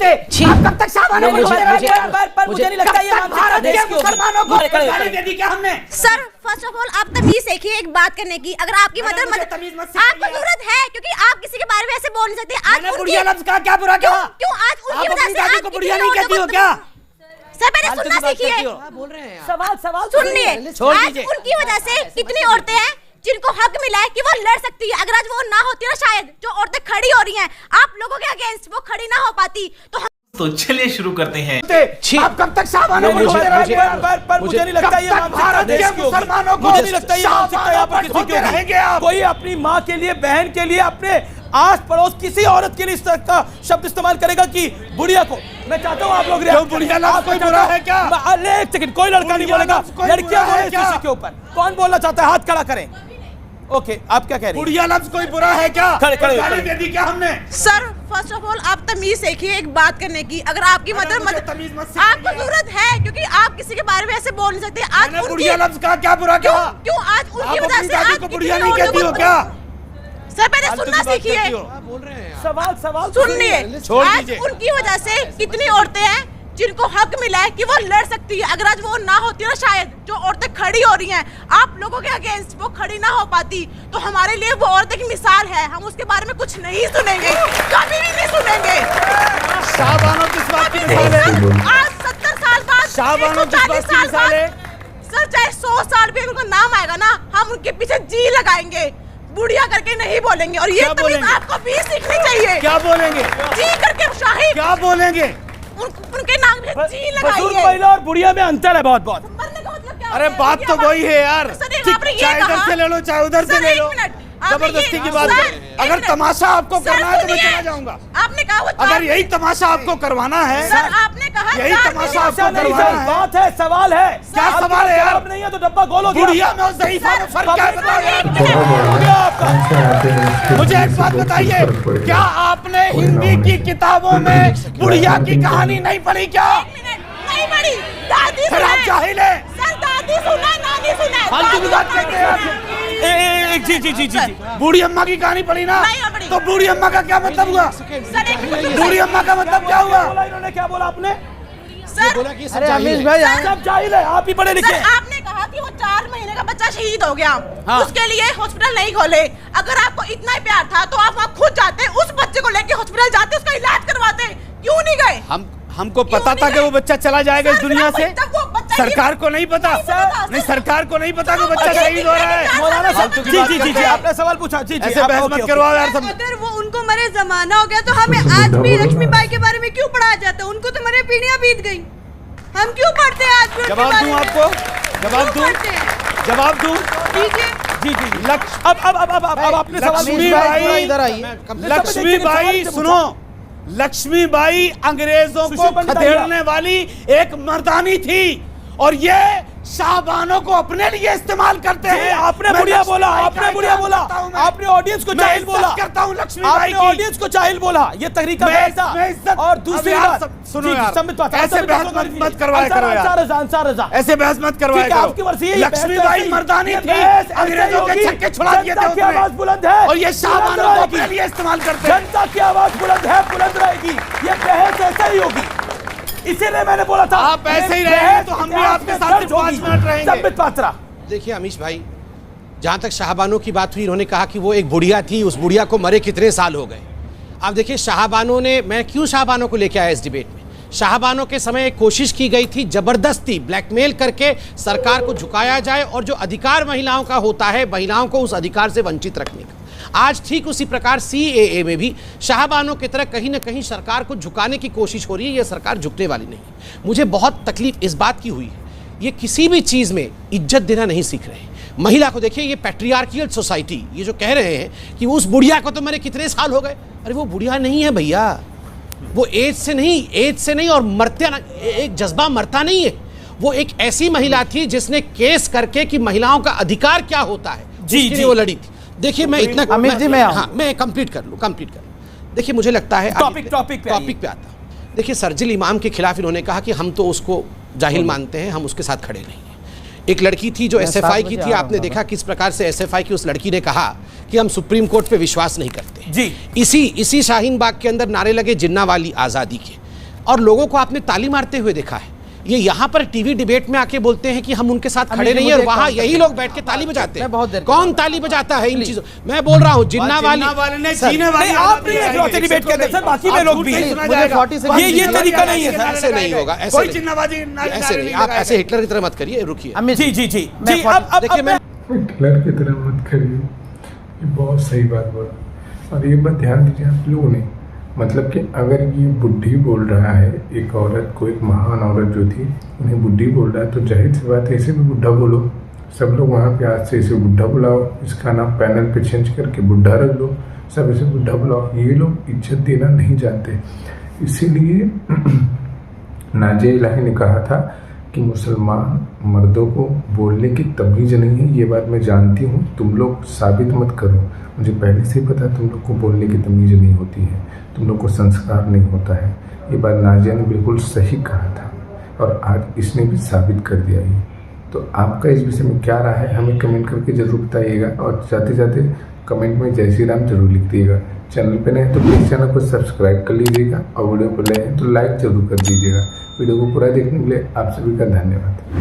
सकते। आप कब तक शाहबानों को मुझे नहीं लगता ये भारत के मुसलमानों को गाली दे दी क्या हमने? सर फर्स्ट ऑफ ऑल आप तमीज सीखिए एक बात करने की। अगर आपकी मतलब आपको जरूरत है क्योंकि आप किसी के बारे में ऐसे बोल नहीं सकते। आज बुढ़िया लफ्ज का क्या बुरा क्या? क्यों आज उनकी वजह से आप बुढ़िया नहीं कहती हो क्या? सर पहले सुनना सीखिए। बोल रहे हैं सवाल सुनिए। आज उनकी वजह से कितनी औरतें हैं जिनको हक मिला है कि वो लड़ सकती है। अगर आज वो ना होती ना शायद जो औरतें खड़ी हो रही हैं आप लोगों के अगेंस्ट वो खड़ी ना हो पाती। तो चलिए शुरू करते हैं। आप कब तक शाहबानों को मुझे नहीं लगता ये भारत के मुसलमानों को नहीं लगता ये किसी के रहेंगे आप। कोई अपनी माँ के लिए बहन के लिए अपने आस पड़ोस किसी औरत के लिए इस तरह का शब्द इस्तेमाल करेगा कि बुढ़िया को। मैं चाहता हूँ आप लोग बुढ़िया लफ्ज़ कोई बुरा है क्या? एक सेकंड कोई लड़का नहीं बोलेगा लड़कियां बोले किसी के ऊपर। कौन बोलना चाहता है हाथ खड़ा करें। ओके आप क्या कह रहे हैं? बुढ़िया लफ्ज़ कोई बुरा है क्या? गाली दे दी क्या हमने? सर फर्स्ट ऑफ ऑल आप तमीज सीखिए एक बात करने की। अगर आपकी मतलब आपको जरूरत है क्योंकि आप किसी के बारे में ऐसे बोल नहीं सकते। आज बुढ़िया लफ्ज़ का क्या बुरा क्या? क्यों आज उनकी वजह से आज बुढ़िया नहीं कहती हो क्या? सर पहले सुनना सीखिए। बोल रहे हैं सवाल सुनिए। आज उनकी वजह से कितनी औरतें हैं जिनको हक मिला है कि वो लड़ सकती है। अगर आज वो ना होती ना शायद जो औरतें खड़ी हो रही हैं आप लोगों के अगेंस्ट वो खड़ी ना हो पाती तो हमारे लिए वो औरत एक मिसाल है। हम उसके बारे में कुछ नहीं सुनेंगे कभी भी नहीं सुनेंगे। शाहबानों किस बात की मिसाल है? आज 70 साल बाद शाहबानों किस बात की मिसाल है? सर चाहे 100 साल भी उनका नाम आएगा ना हम उनके पीछे जी लगाएंगे। बुढ़िया करके नहीं बोलेंगे और ये तमीज आपको भी सीखनी चाहिए। क्या बोलेंगे? जी करके शाहिद क्या बोलेंगे? उनके नाम पे जी लगाइए। महिला और बुढ़िया में अंतर है बहुत। अरे बात तो वही है यार। चाहे इधर से ले लो चाहे उधर से ले लो जबरदस्ती की बात है। अगर तमाशा आपको करना है तो मैं चला जाऊंगा। आपने कहा अगर यही तमाशा आपको करवाना है सर आपने कहा यही तमाशा आपको करवाना है। बात है सवाल है क्या सवाल है यार? नहीं है तो डब्बा खोलो। बुढ़िया में और ज़ईफ़ा में फर्क क्या है बताओ। मुझे एक बात बताइए क्या आपने हिंदी की किताबों में बुढ़िया की कहानी नहीं पढ़ी क्या? नहीं पढ़ी। दादी फिर आप जाहिल है। सर दादी सुना नानी सुना। फालतू की बात कहते हैं। जी बूढ़ी अम्मा की कहानी पढ़ी ना तो बूढ़ी अम्मा का क्या मतलब हुआ? बूढ़ी अम्मा का मतलब क्या हुआ? इन्होंने क्या बोला आपने? सर अमीश भाई सब जाहिल है आप ही पढ़े लिखे। आपने कहा कि वो 4 महीने का बच्चा शहीद हो गया उसके लिए हॉस्पिटल नहीं खोले। अगर आपको इतना ही प्यार था तो आप वहाँ खुद जाते उस बच्चे को लेके हॉस्पिटल जाते उसका इलाज करवाते। क्यों नहीं गए? हमको पता था कि वो बच्चा चला जाएगा इस दुनिया से। सरकार को नहीं पता। नहीं सरकार को नहीं पता कि बच्चा शहीद हो रहा है। मौलाना साहब जी आपने सवाल पूछा। जी ऐसे बहस मत करवाओ यार। अगर वो उनको मरे जमाना हो गया तो हमें आज भी लक्ष्मीबाई के बारे में क्यों पढ़ाया जाता है? उनको तो मरे पीढ़ियां बीत गई हम क्यों पढ़ते हैं आज? जवाब दूं आपको? जवाब दूं? जी अब आपने सवाल इधर आइए। लक्ष्मीबाई सुनो लक्ष्मीबाई अंग्रेजों को खदेड़ने वाली एक मर्दानी थी और ये शाहबानों को अपने लिए इस्तेमाल करते हैं। आपने बुढ़िया बोला आपने ऑडियंस को जाहिल बोला करता हूं। लक्ष्मीबाई की ऑडियंस को जाहिल बोला ये तरीका है। और दूसरी बात सुनो यार ऐसे बहस मत करवाया करो यार। ऐसे बहस मत करवाया करो। लक्ष्मीबाई मर्दानी थी अंग्रेजों के छक्के छुड़ा दिए थे उसने। आवाज बुलंद है और ये शाहबानों को अपने लिए इस्तेमाल करते हैं। जनता की आवाज बुलंद है बुलंद रहेगी। ये बहस ऐसे ही होगी इसीलिए मैंने बोला था आप ऐसे ही रहे तो हम भी आपके साथ 5 मिनट रहेंगे। देखिए अमीश भाई जहाँ तक शाहबानों की बात हुई इन्होंने कहा कि वो एक बुढ़िया थी उस बुढ़िया को मरे कितने साल हो गए। आप देखिए शाहबानों ने मैं क्यों शाहबानों को लेके आया इस डिबेट में। शाहबानों के समय एक कोशिश की गई थी जबरदस्ती ब्लैकमेल करके सरकार को झुकाया जाए और जो अधिकार महिलाओं का होता है महिलाओं को उस अधिकार से वंचित रखने का। आज ठीक उसी प्रकार CAA में भी शाहबानों की तरह कहीं ना कहीं सरकार को झुकाने की कोशिश हो रही है। ये सरकार झुकने वाली नहीं है। मुझे बहुत तकलीफ इस बात की हुई है ये किसी भी चीज़ में इज्जत देना नहीं सीख रहे। महिला को देखिए ये पैट्रियार्कियल सोसाइटी ये जो कह रहे हैं कि उस बुढ़िया को तो मेरे कितने साल हो गए। अरे वो बुढ़िया नहीं है भैया वो एज से नहीं और मरते एक जज्बा मरता नहीं है। वो एक ऐसी महिला थी जिसने केस करके कि महिलाओं का अधिकार क्या होता है जी वो लड़ी थी। देखिए मैं इतना मैं कंप्लीट कर लूँ। देखिए मुझे लगता है टॉपिक पे आता। देखिए सरजिल इमाम के खिलाफ इन्होंने कहा कि हम तो उसको जाहिल मानते हैं हम उसके साथ खड़े नहीं हैं। एक लड़की थी जो SFI की थी आपने देखा किस प्रकार से SFI की उस लड़की ने कहा कि हम सुप्रीम कोर्ट पे विश्वास नहीं करते जी। इसी शाहीन बाग के अंदर नारे लगे जिन्ना वाली आज़ादी के और लोगों को आपने ताली मारते हुए देखा है। ये यहाँ पर टीवी डिबेट में आके बोलते हैं कि हम उनके साथ खड़े नहीं है, और वहाँ यही लोग बैठ के ताली बजाते हैं। कौन ताली बजाता है इन चीजों? मैं बोल रहा हूँ जिन्ना वाली आप नहीं इकलौते डिबेट के अंदर सर, बाकी में लोग भी हैं। ये तरीका नहीं है सर, ऐसे नहीं होगा, ऐसे नहीं। आप ऐसे हिटलर की तरह मत करिए, रुकिए। जी जी जी जी, अब देखिए मैं हिटलर की तरह मत करिए, ये बहुत सही बात बोला। और ये बात ध्यान दीजिए आप लोगों ने, मतलब कि अगर ये बुढ़ी बोल रहा है, एक औरत को, एक महान औरत जो थी, उन्हें बुढ़ी बोल रहा है, तो जाहिर सी बात है ऐसे भी बुढ़ा बोलो। सब लोग वहाँ पे आज से इसे बुढ़ा बुलाओ, इसका नाम पैनल पे चेंज करके बुढ़ा रख दो, सब इसे बुढ़ा बुलाओ। ये लोग इज्जत देना नहीं जानते। इसीलिए नाजिया इलाही ने कहा था कि मुसलमान मर्दों को बोलने की तमीज़ नहीं है। ये बात मैं जानती हूँ, तुम लोग साबित मत करो, मुझे पहले से ही पता तुम लोग को बोलने की तमीज़ नहीं होती है, तुम लोग को संस्कार नहीं होता है। ये बात नाजिया ने बिल्कुल सही कहा था, और आज इसने भी साबित कर दिया ये। तो आपका इस विषय में क्या राय है, हमें कमेंट करके ज़रूर बताइएगा, और जाते जाते कमेंट में जय श्री राम जरूर लिख दिएगा। चैनल पे नए हैं तो प्लीज़ चैनल को सब्सक्राइब कर लीजिएगा, और वीडियो पर नए हैं तो लाइक जरूर कर दीजिएगा। वीडियो को पूरा देखने के लिए आप सभी का धन्यवाद।